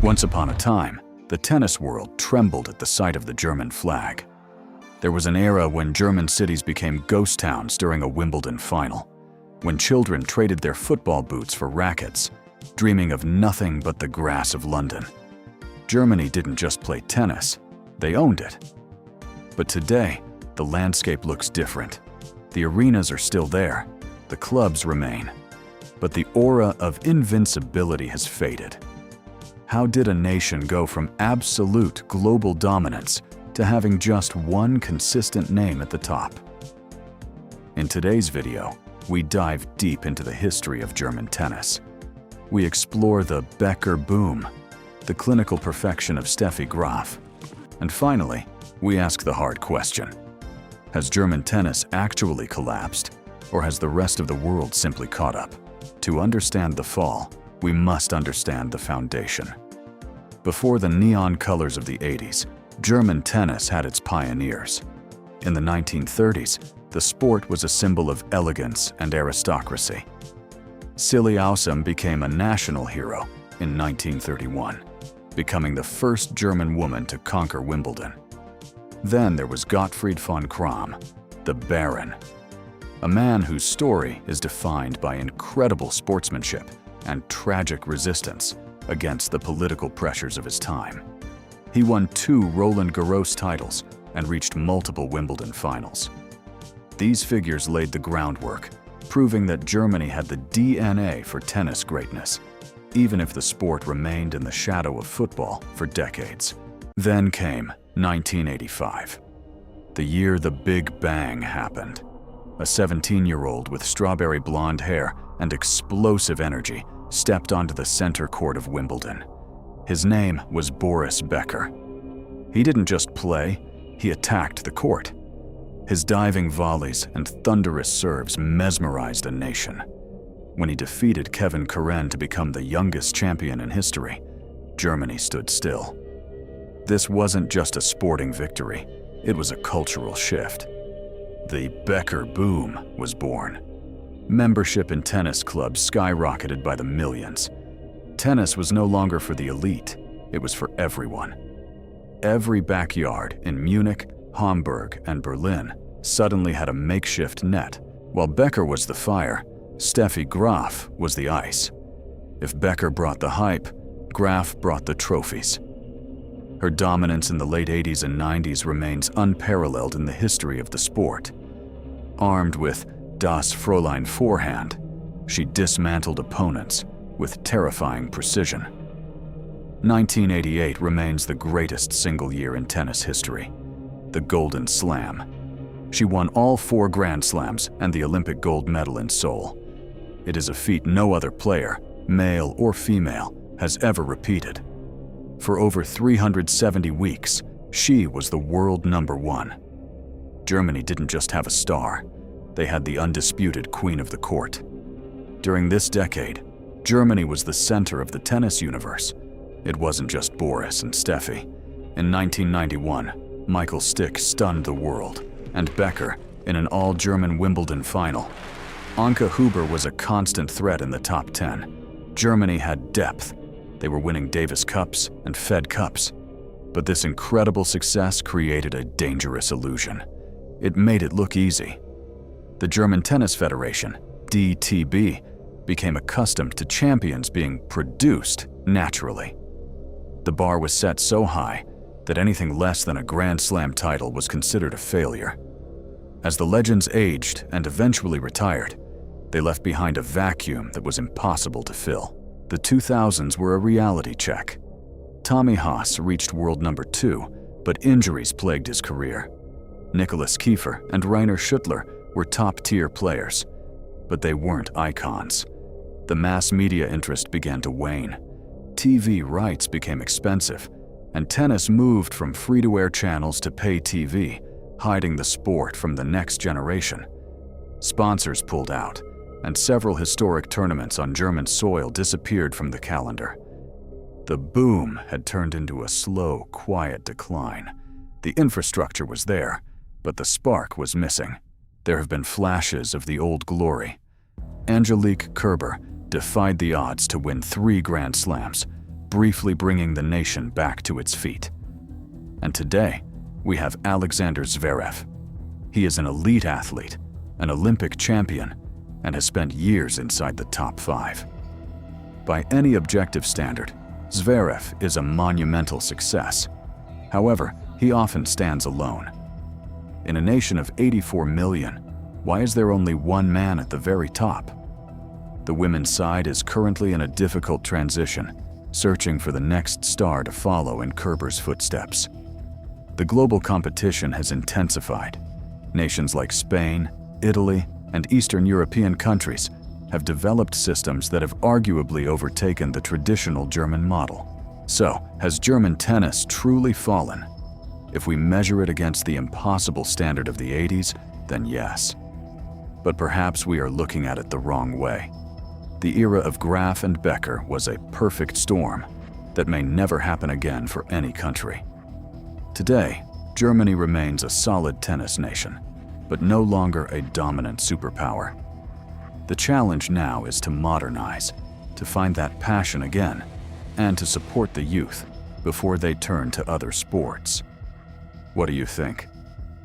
Once upon a time, the tennis world trembled at the sight of the German flag. There was an era when German cities became ghost towns during a Wimbledon final, when children traded their football boots for rackets, dreaming of nothing but the grass of London. Germany didn't just play tennis, they owned it. But today, the landscape looks different. The arenas are still there, the clubs remain, but the aura of invincibility has faded. How did a nation go from absolute global dominance to having just one consistent name at the top? In today's video, we dive deep into the history of German tennis. We explore the Becker Bum, the clinical perfection of Steffi Graf, and finally, we ask the hard question: has German tennis actually collapsed, or has the rest of the world simply caught up? To understand the fall, we must understand the foundation. Before the neon colors of the 80s, German tennis had its pioneers. In the 1930s, the sport was a symbol of elegance and aristocracy. Silly Ausum became a national hero in 1931, becoming the first German woman to conquer Wimbledon. Then there was Gottfried von Kram, the Baron, a man whose story is defined by incredible sportsmanship and tragic resistance against the political pressures of his time. He won 2 Roland Garros titles and reached multiple Wimbledon finals. These figures laid the groundwork, proving that Germany had the DNA for tennis greatness, even if the sport remained in the shadow of football for decades. Then came 1985, the year the Big Bang happened. A 17-year-old with strawberry blonde hair and explosive energy stepped onto the center court of Wimbledon. His name was Boris Becker. He didn't just play, he attacked the court. His diving volleys and thunderous serves mesmerized a nation. When he defeated Kevin Karen to become the youngest champion in history, Germany stood still. This wasn't just a sporting victory, it was a cultural shift. The Becker Bum was born. Membership in tennis clubs skyrocketed by the millions. Tennis was no longer for the elite, it was for everyone. Every backyard in Munich, Hamburg, and Berlin suddenly had a makeshift net. While Becker was the fire, Steffi Graf was the ice. If Becker brought the hype, Graf brought the trophies. Her dominance in the late 80s and 90s remains unparalleled in the history of the sport. Armed with Das Fräulein forehand, she dismantled opponents with terrifying precision. 1988 remains the greatest single year in tennis history, the Golden Slam. She won all 4 Grand Slams and the Olympic gold medal in Seoul. It is a feat no other player, male or female, has ever repeated. For over 370 weeks, she was the world #1. Germany didn't just have a star, they had the undisputed queen of the court. During this decade, Germany was the center of the tennis universe. It wasn't just Boris and Steffi. In 1991, Michael Stick stunned the world, and Becker in an all-German Wimbledon final. Anke Huber was a constant threat in the top 10. Germany had depth. They were winning Davis Cups and Fed Cups. But this incredible success created a dangerous illusion. It made it look easy. The German Tennis Federation, DTB, became accustomed to champions being produced naturally. The bar was set so high that anything less than a Grand Slam title was considered a failure. As the legends aged and eventually retired, they left behind a vacuum that was impossible to fill. The 2000s were a reality check. Tommy Haas reached world #2, but injuries plagued his career. Nicholas Kiefer and Rainer Schüttler were top-tier players, but they weren't icons. The mass media interest began to wane. TV rights became expensive, and tennis moved from free-to-air channels to pay TV, hiding the sport from the next generation. Sponsors pulled out, and several historic tournaments on German soil disappeared from the calendar. The boom had turned into a slow, quiet decline. The infrastructure was there, but the spark was missing. There have been flashes of the old glory. Angelique Kerber defied the odds to win 3 Grand Slams, briefly bringing the nation back to its feet. And today, we have Alexander Zverev. He is an elite athlete, an Olympic champion, and has spent years inside the top 5. By any objective standard, Zverev is a monumental success. However, he often stands alone. In a nation of 84 million, why is there only one man at the very top? The women's side is currently in a difficult transition, searching for the next star to follow in Kerber's footsteps. The global competition has intensified. Nations like Spain, Italy, and Eastern European countries have developed systems that have arguably overtaken the traditional German model. So, has German tennis truly fallen? If we measure it against the impossible standard of the 80s, then yes. But perhaps we are looking at it the wrong way. The era of Graf and Becker was a perfect storm that may never happen again for any country. Today, Germany remains a solid tennis nation, but no longer a dominant superpower. The challenge now is to modernize, to find that passion again, and to support the youth before they turn to other sports. What do you think?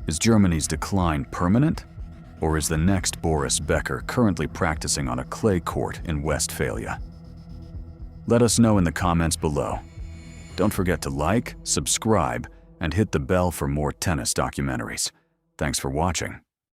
Is Germany's decline permanent? Or is the next Boris Becker currently practicing on a clay court in Westphalia? Let us know in the comments below. Don't forget to like, subscribe, and hit the bell for more tennis documentaries. Thanks for watching.